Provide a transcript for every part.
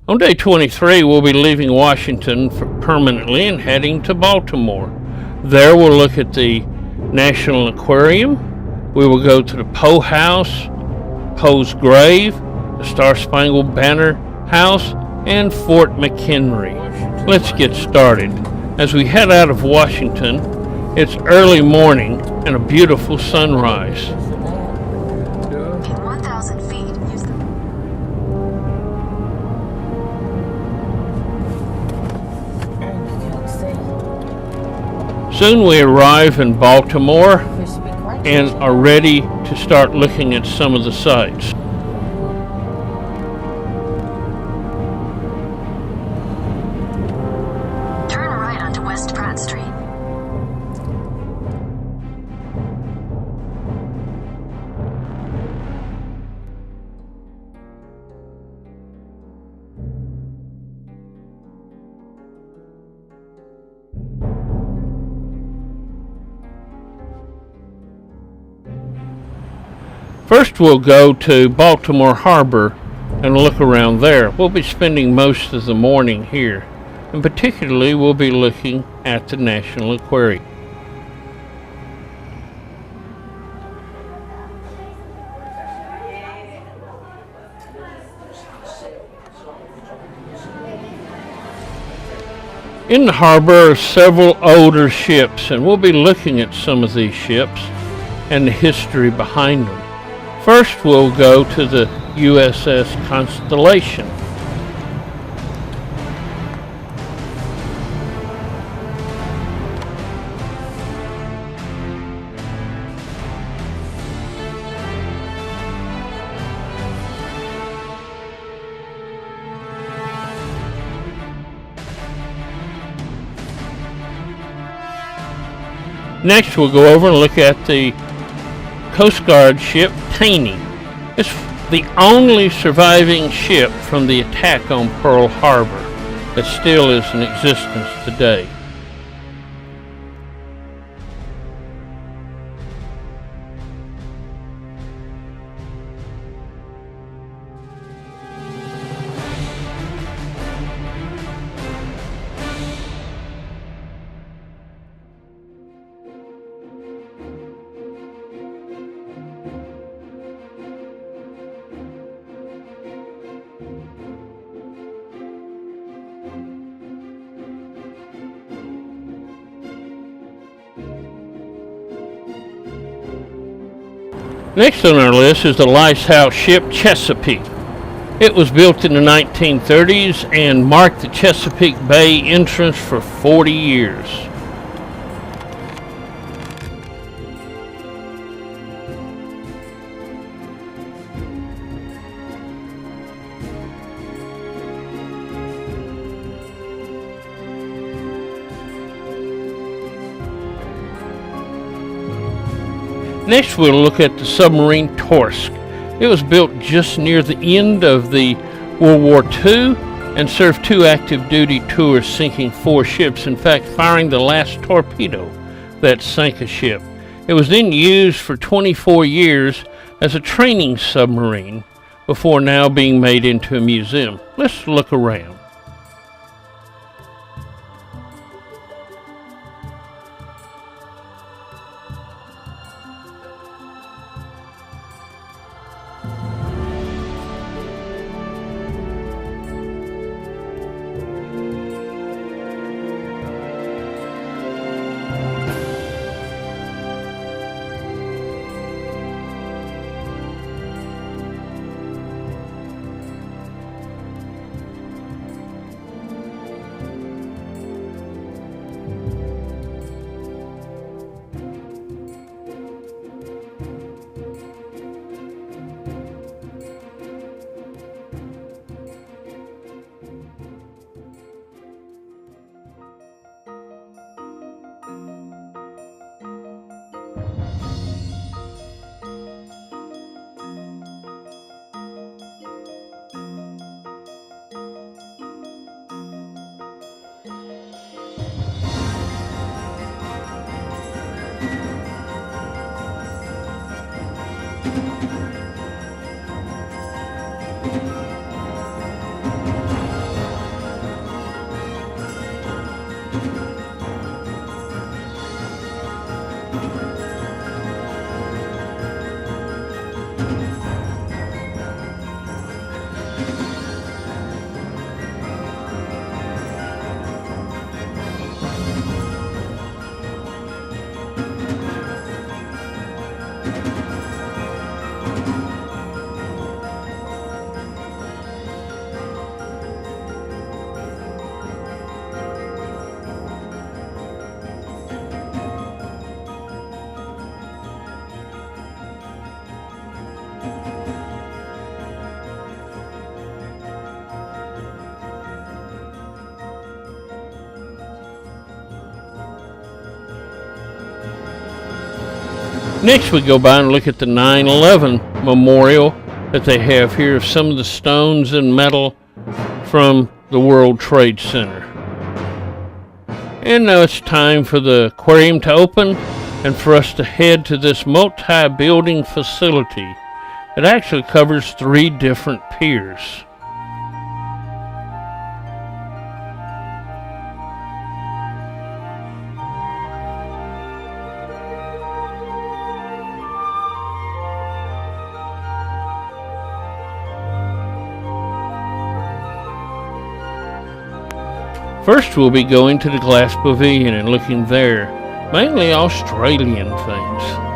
On day 23, we'll be leaving Washington permanently and heading to Baltimore. There we'll look at the National Aquarium. We will go to the Poe House, Poe's grave, the Star-Spangled Banner House, and Fort McHenry. Let's get started. As we head out of Washington, it's early morning and a beautiful sunrise. In 1,000 feet, use the... Soon we arrive in Baltimore and are ready to start looking at some of the sights. Turn right onto West Pratt Street. First we'll go to Baltimore Harbor and look around there. We'll be spending most of the morning here, and particularly we'll be looking at the National Aquarium. In the harbor are several older ships, and we'll be looking at some of these ships and the history behind them. First, we'll go to the USS Constellation. Next, we'll go over and look at the Coast Guard ship Taney. It's the only surviving ship from the attack on Pearl Harbor that still is in existence today. Next on our list is the lighthouse ship Chesapeake. It was built in the 1930s and marked the Chesapeake Bay entrance for 40 years. Next, we'll look at the submarine Torsk. It was built just near the end of the World War II and served 2 active duty tours, sinking 4 ships, in fact firing the last torpedo that sank a ship. It was then used for 24 years as a training submarine before now being made into a museum. Let's look around. Next, we go by and look at the 9/11 memorial that they have here of some of the stones and metal from the World Trade Center. And now it's time for the aquarium to open and for us to head to this multi-building facility. It actually covers 3 different piers. First, we'll be going to the Glass Pavilion and looking there, mainly Australian things.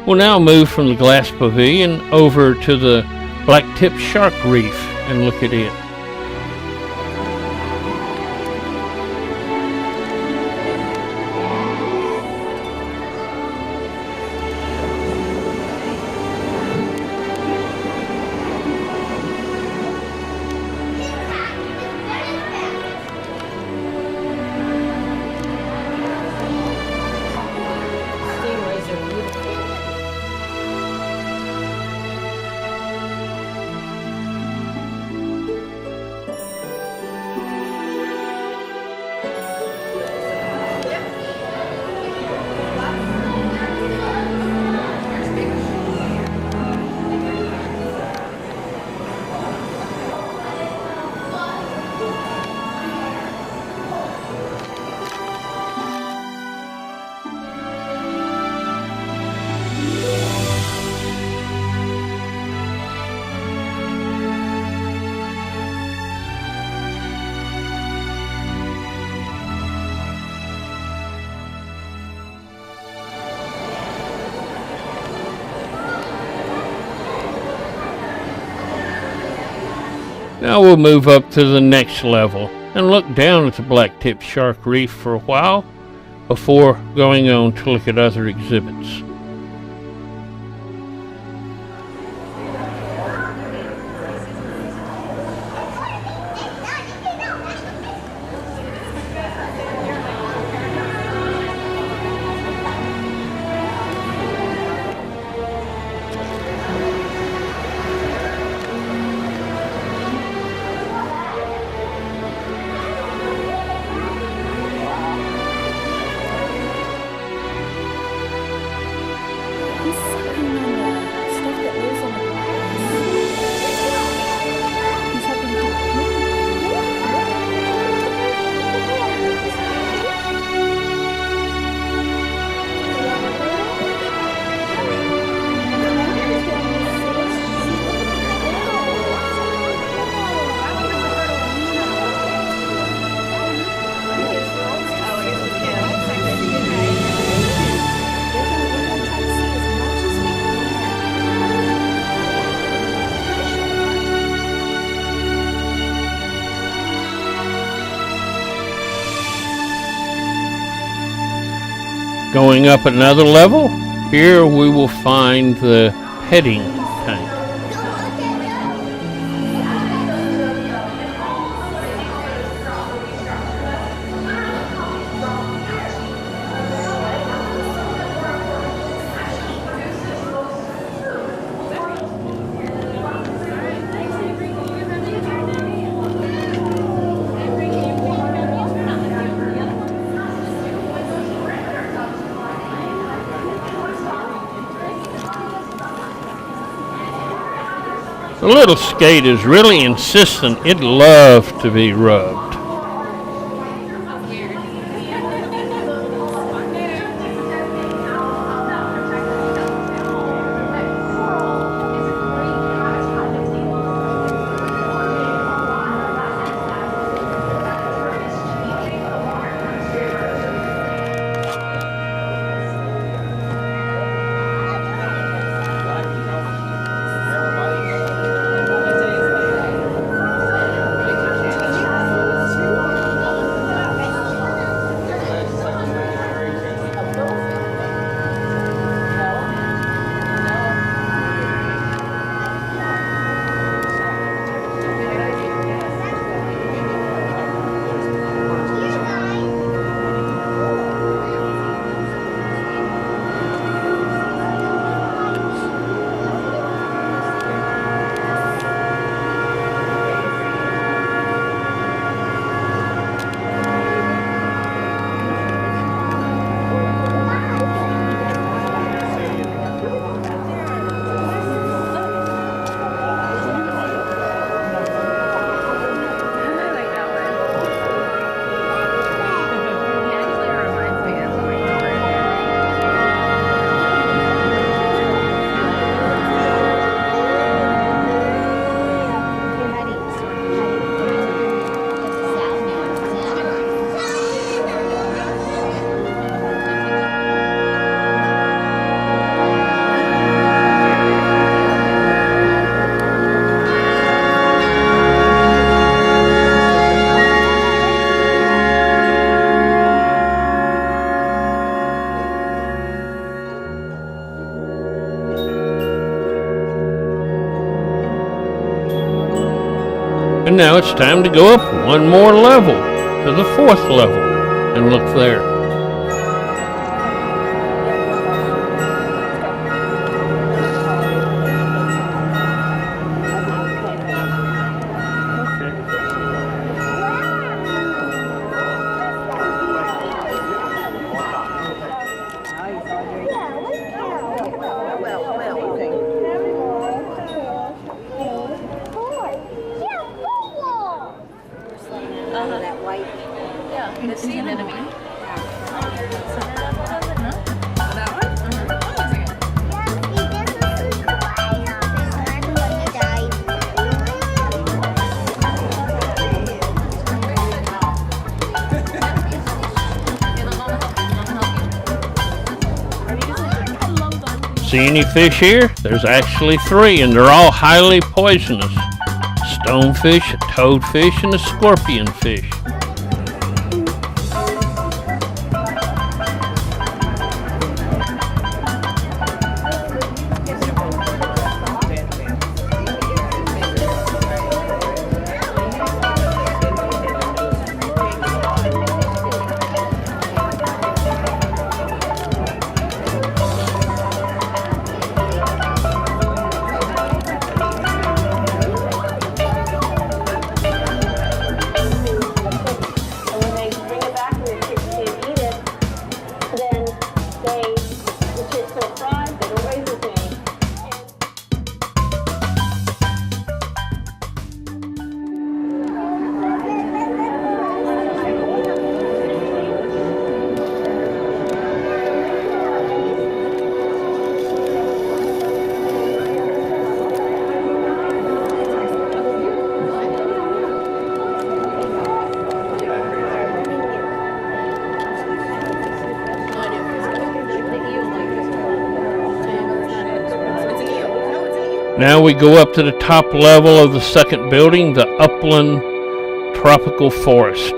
We'll now move from the Glass Pavilion over to the Blacktip Shark Reef and look at it. Now we'll move up to the next level and look down at the Blacktip Shark Reef for a while before going on to look at other exhibits. Going up another level, here we will find the petting tank. The little skate is really insistent. It loves to be rubbed. And now it's time to go up one more level to the 4th level and look there. The sea anemone. See any fish here? There's actually 3, and they're all highly poisonous. stonefish, a toadfish, and a scorpionfish. Now we go up to the top level of the second building, the Upland Tropical Forest.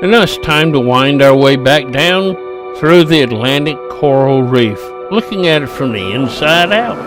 And now it's time to wind our way back down through the Atlantic coral reef, looking at it from the inside out.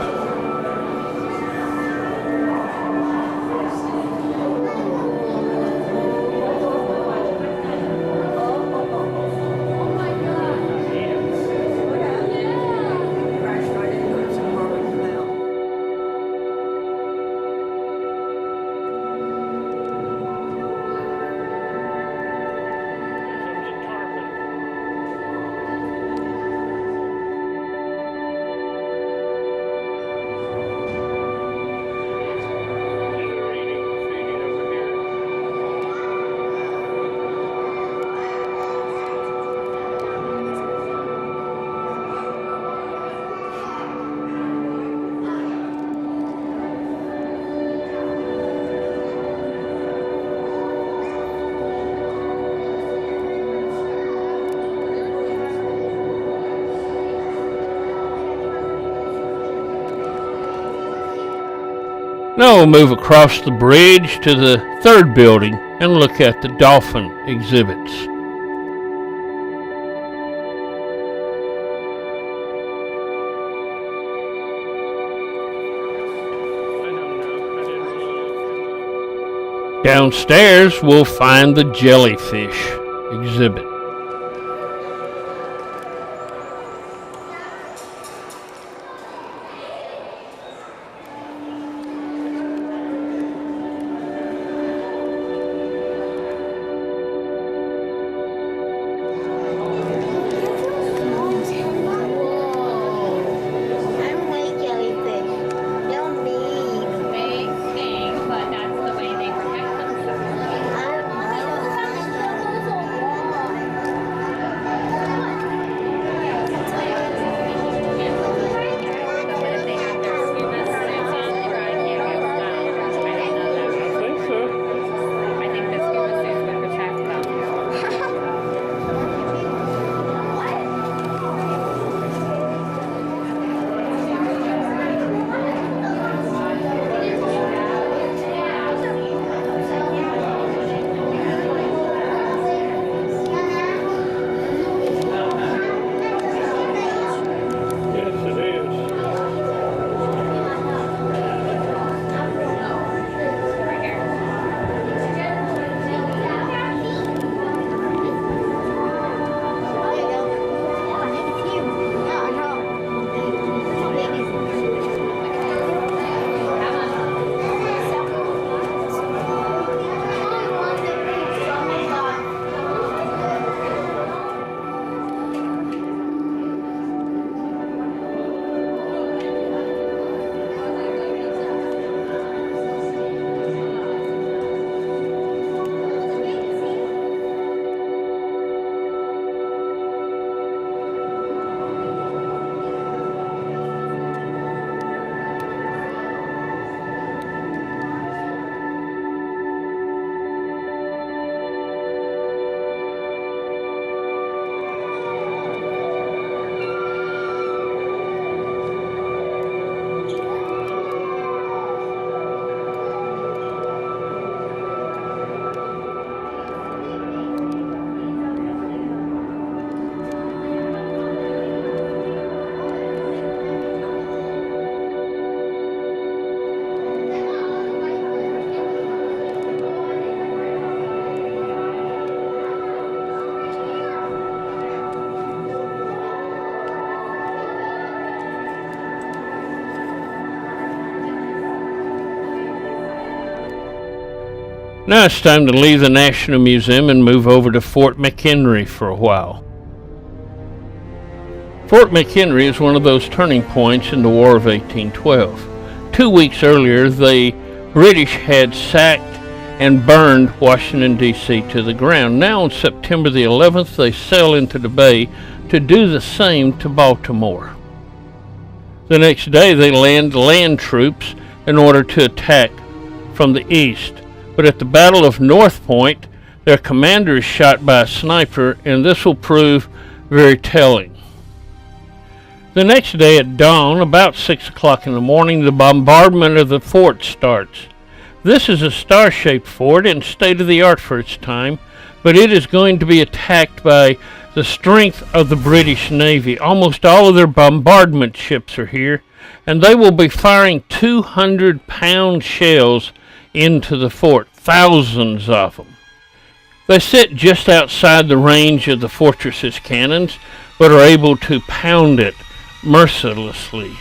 Now we'll move across the bridge to the third building and look at the dolphin exhibits. Downstairs, we'll find the jellyfish exhibit. Big thing, but that's the way they protect themselves. Now it's time to leave the National Museum and move over to Fort McHenry for a while. Fort McHenry is one of those turning points in the War of 1812. 2 weeks earlier, the British had sacked and burned Washington, D.C. to the ground. Now on September the 11th, they sail into the bay to do the same to Baltimore. The next day, they land troops in order to attack from the east. But at the Battle of North Point, their commander is shot by a sniper, and this will prove very telling. The next day at dawn, about 6 o'clock in the morning, the bombardment of the fort starts. This is a star-shaped fort and state-of-the-art for its time, but it is going to be attacked by the strength of the British Navy. Almost all of their bombardment ships are here, and they will be firing 200-pound shells into the fort, thousands of them. They sit just outside the range of the fortress's cannons, but are able to pound it mercilessly.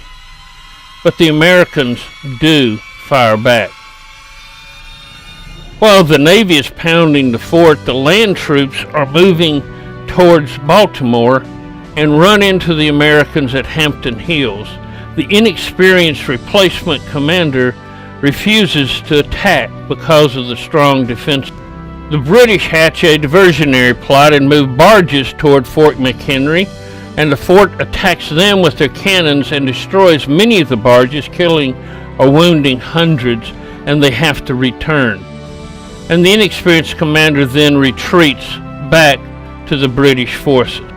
But the Americans do fire back. While the Navy is pounding the fort, the land troops are moving towards Baltimore and run into the Americans at Hampton Hills. The inexperienced replacement commander refuses to attack because of the strong defense. The British hatch a diversionary plot and move barges toward Fort McHenry, and the fort attacks them with their cannons and destroys many of the barges, killing or wounding hundreds, and they have to return. And the inexperienced commander then retreats back to the British forces.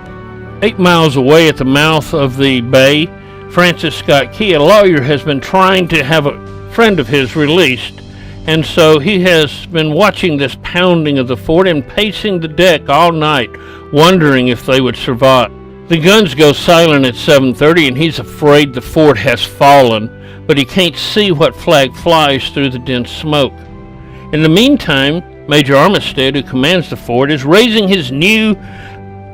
8 miles away at the mouth of the bay, Francis Scott Key, a lawyer, has been trying to have a friend of his released. And so he has been watching this pounding of the fort and pacing the deck all night, wondering if they would survive. The guns go silent at 7:30 and he's afraid the fort has fallen, but he can't see what flag flies through the dense smoke. In the meantime, Major Armistead, who commands the fort, is raising his new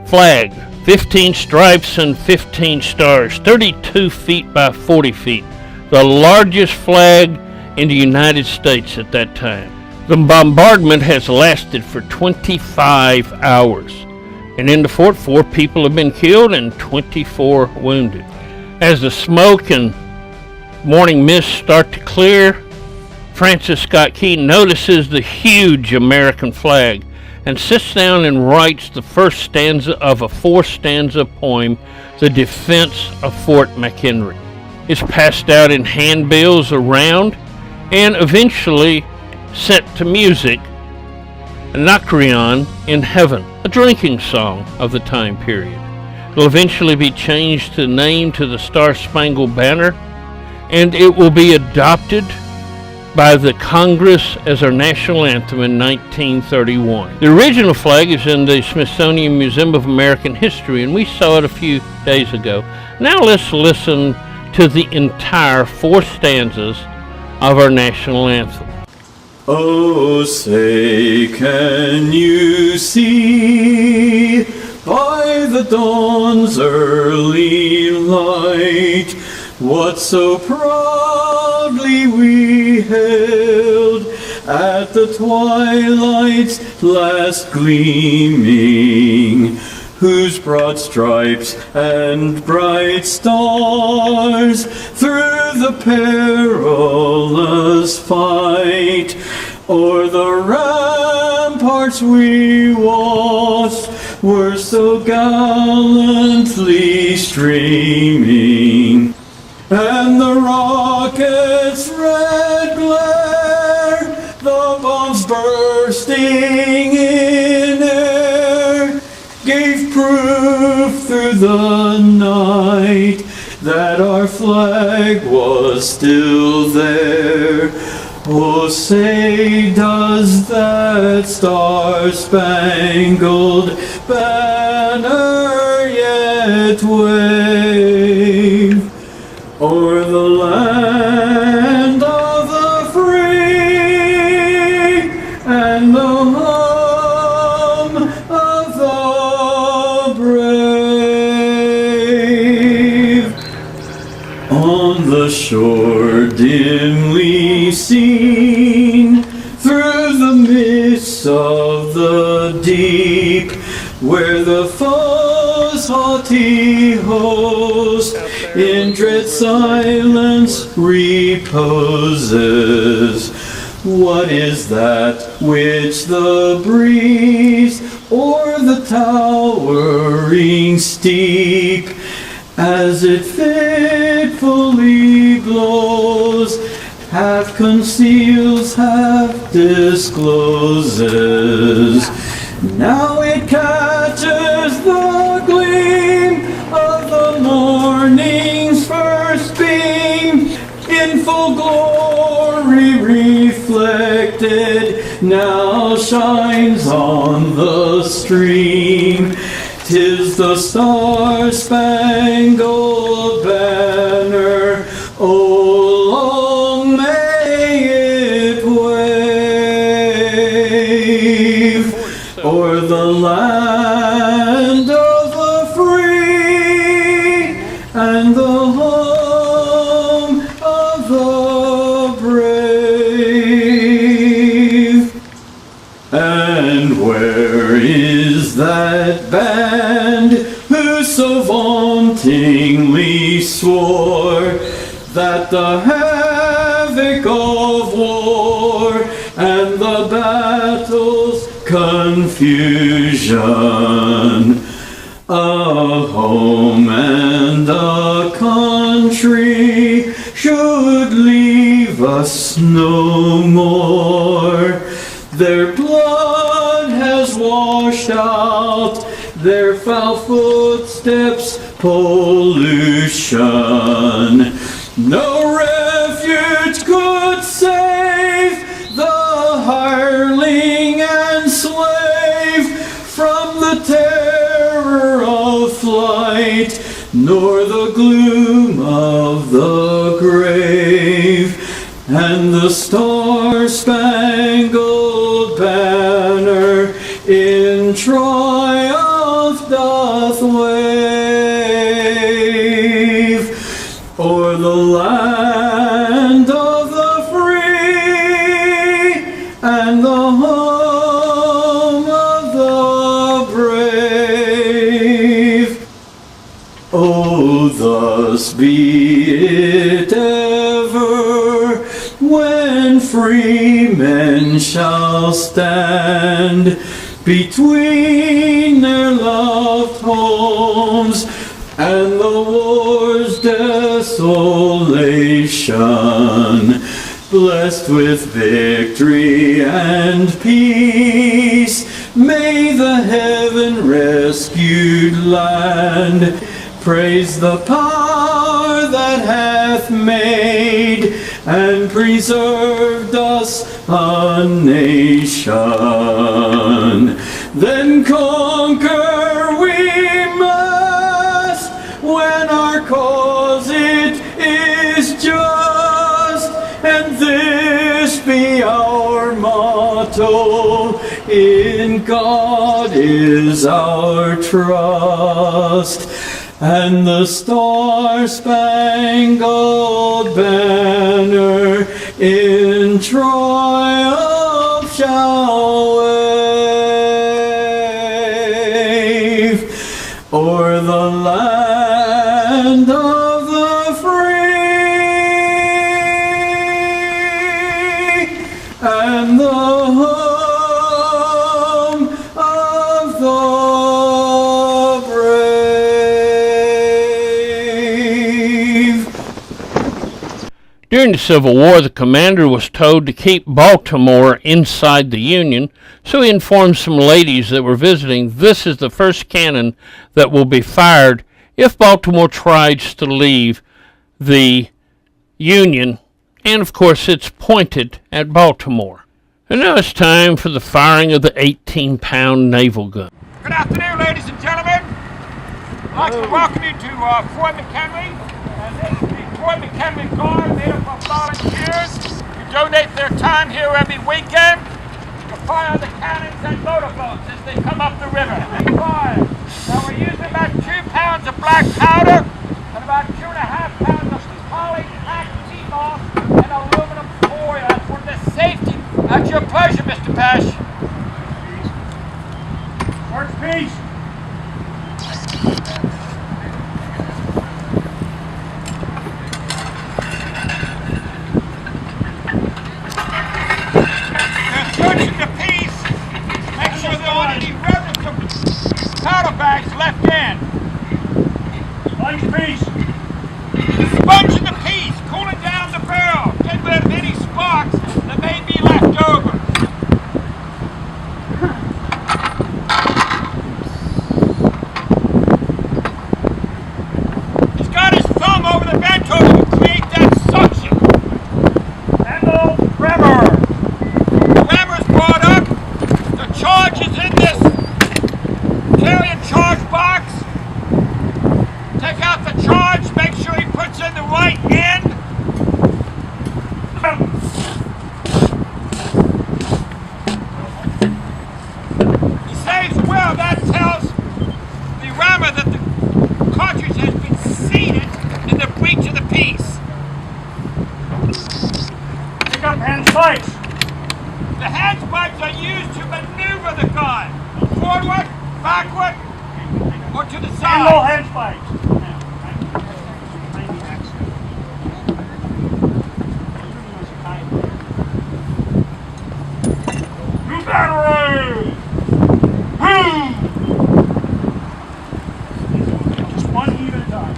flag, 15 stripes and 15 stars, 32 feet by 40 feet, the largest flag in the United States at that time. The bombardment has lasted for 25 hours, and in the fort 4 people have been killed and 24 wounded. As the smoke and morning mist start to clear, Francis Scott Key notices the huge American flag and sits down and writes the first stanza of a 4-stanza poem, The Defense of Fort McHenry. It's passed out in handbills around and eventually set to music, Anacreon in Heaven, a drinking song of the time period. It'll eventually be changed to name to the Star-Spangled Banner, and it will be adopted by the Congress as our national anthem in 1931. The original flag is in the Smithsonian Museum of American History, and we saw it a few days ago. Now let's listen to the entire 4 stanzas of our national anthem. Oh, say, can you see by the dawn's early light what so proudly we hailed at the twilight's last gleaming, whose broad stripes and bright stars through the perilous fight o'er the ramparts we watched were so gallantly streaming, and the rocket's red glare, the bombs bursting in air, gave proof through the night that our flag was still there. Oh, say, does that star-spangled banner yet wave o'er the land of the free and the home of the brave? On the shore dimly seen through the mists of the deep, where the foe's haughty host in dread silence reposes, what is that which the breeze o'er the towering steep, as it fitfully blows, half conceals, half discloses? Now it catches the gleam of the morning's first beam, in full glory reflected, now shines on the stream. 'Tis the Star-Spangled Banner, oh, long may it wave o'er the land of the free and the home of the brave. And where is that band who so vauntingly swore that the havoc of war and the battle's confusion, a home and a country should leave us no more? Their blood has washed out their foul footsteps' pollution. No refuge could the terror of flight, nor the gloom of the grave, and the star-spangled banner in triumph doth wave o'er the land of the free and the home of the brave. Oh, thus be it ever, when free men shall stand between their loved homes and the war's desolation, blessed with victory and peace, may the heaven-rescued land praise the power that hath made and preserved us a nation. Then conquer we must, when our cause it is just, and this be our motto: in God is our trust. And the star-spangled banner in triumph shall wave o'er the land of the free and the home of the During the Civil War, the commander was told to keep Baltimore inside the Union, so he informed some ladies that were visiting, "This is the first cannon that will be fired if Baltimore tries to leave the Union," and of course it's pointed at Baltimore. And now it's time for the firing of the 18-pound naval gun. Good afternoon, ladies and gentlemen. I'd like to welcome you to Fort McHenry. This is the Fort McHenry Guard, made up of volunteers who donate their time here every weekend to fire the cannons and motorboats as they come up the river. Fire. Now we're using about 2 pounds of black powder and about 2.5 pounds of poly-packed T-moss and aluminum foil. That's for the safety. At your pleasure, Mr. Pesh. Works peace. Powder bags left in. Sponge piece. Sponging the piece, cooling down the barrel, getting rid of any sparks that may be left over. He's got his thumb over the vent over to create that suction. Handle rammer. The rammer's brought up. The charge is in this carrying charge box. Take out the charge, make sure he puts in the right end. He saves well. That tells the rammer that the cartridge has been seated in the breech of the piece. Pick up hand spikes. The hand spikes are used to maneuver the gun forward, backward, or to the side. Handle hand spikes. New battery! Just one heave at a time.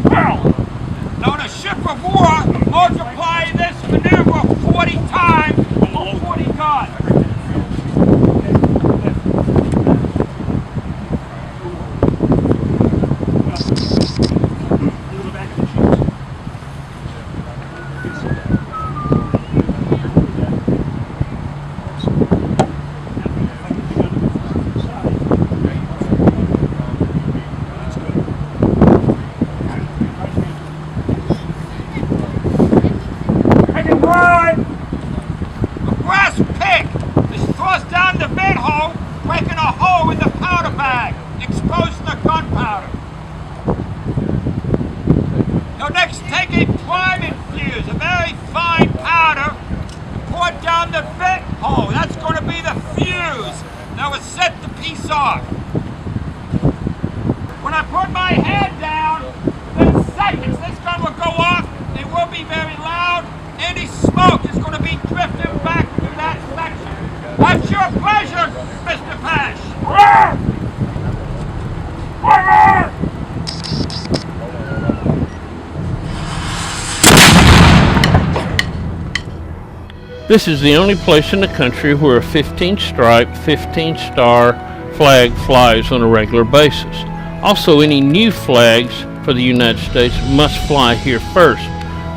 Now, in a ship of war, exposed to gunpowder. Now next, take a priming fuse, a very fine powder, and pour it down the vent hole. That's going to be the fuse that will set the piece off. When I put my hand down, within seconds this gun will go off. It will be very loud. Any smoke is going to be drifting back through that section. That's your pleasure, Mr. Pash. This is the only place in the country where a 15-stripe, 15-star flag flies on a regular basis. Also, any new flags for the United States must fly here first.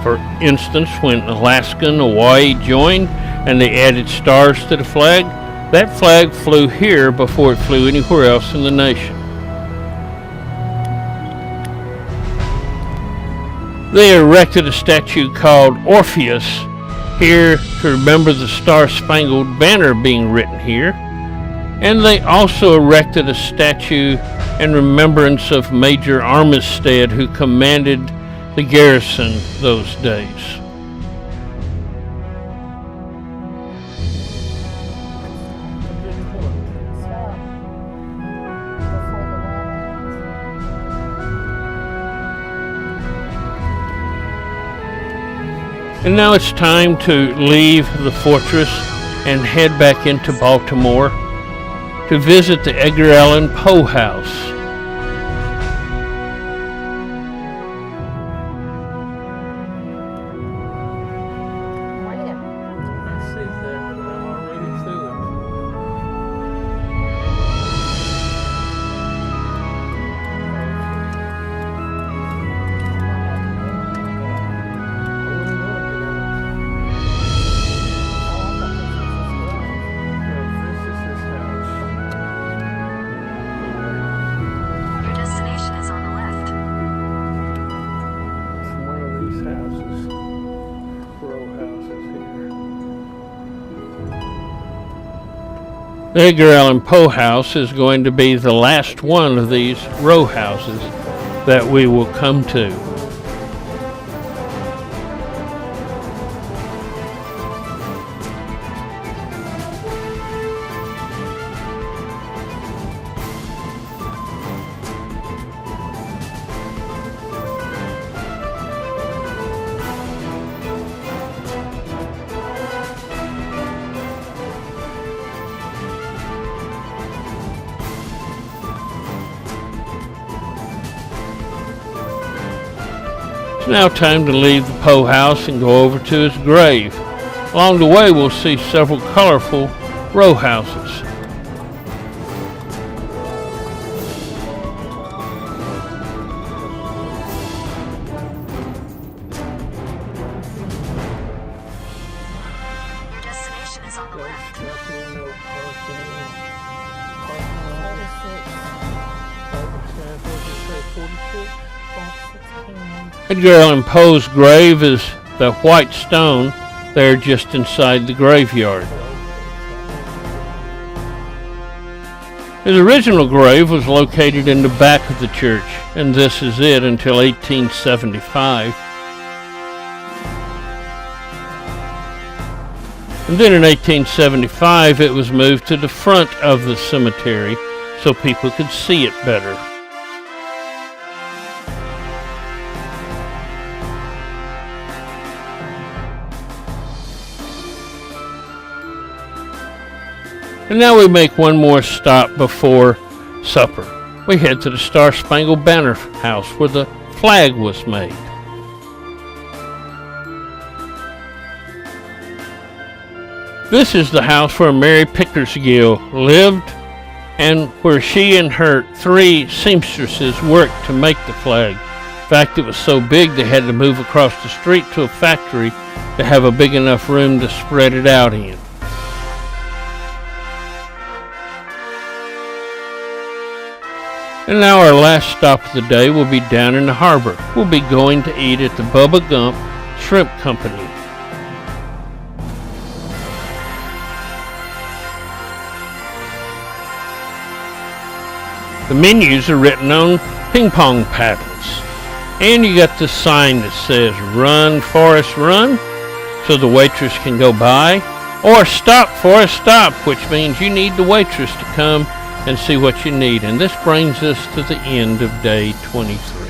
For instance, when Alaska and Hawaii joined and they added stars to the flag, that flag flew here before it flew anywhere else in the nation. They erected a statue called Orpheus here to remember the Star-Spangled Banner being written here. And they also erected a statue in remembrance of Major Armistead, who commanded the garrison those days. And now it's time to leave the fortress and head back into Baltimore to visit the Edgar Allan Poe House. Your destination is on the left. One of these houses, row houses here. The Edgar Allan Poe House is going to be the last one of these row houses that we will come to. It's now time to leave the Poe House and go over to his grave. Along the way, we'll see several colorful row houses. Your destination is on the left. Edgar Allan Poe's grave is the white stone there just inside the graveyard. His original grave was located in the back of the church, and this is it until 1875. And then in 1875 it was moved to the front of the cemetery so people could see it better. And now we make one more stop before supper. We head to the Star-Spangled Banner house where the flag was made. This is the house where Mary Pickersgill lived and where she and her 3 seamstresses worked to make the flag. In fact, it was so big they had to move across the street to a factory to have a big enough room to spread it out in. And now our last stop of the day will be down in the harbor. We'll be going to eat at the Bubba Gump Shrimp Company. The menus are written on ping pong paddles. And you got the sign that says "Run, Forrest, Run," so the waitress can go by, or "Stop, Forrest, Stop," which means you need the waitress to come and see what you need. And this brings us to the end of day 23.